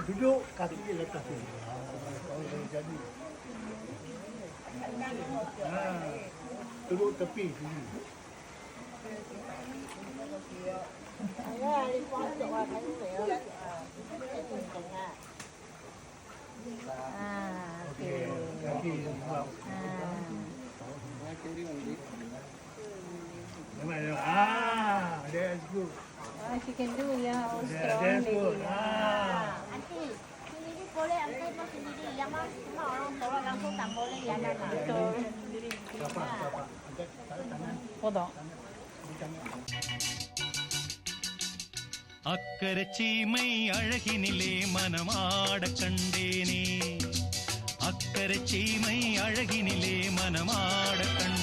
Duduk kaki letak sini. Kalau boleh jadi. Duduk tepi sini. Okey. Kaki sebab. That's good. She can do, yeah. All strong That's lady. good. Nanti sendiri boleh, angkat mau sendiri. Yang mah semua orang tua langsung tak boleh ya nak. Betul. Siapa? Angkat tangan. Podok. அக்கரை சீமை அழகினிலே மனமாட கண்டேனே அக்கரை சீமை அழகினிலே மனமாட கண்டேனே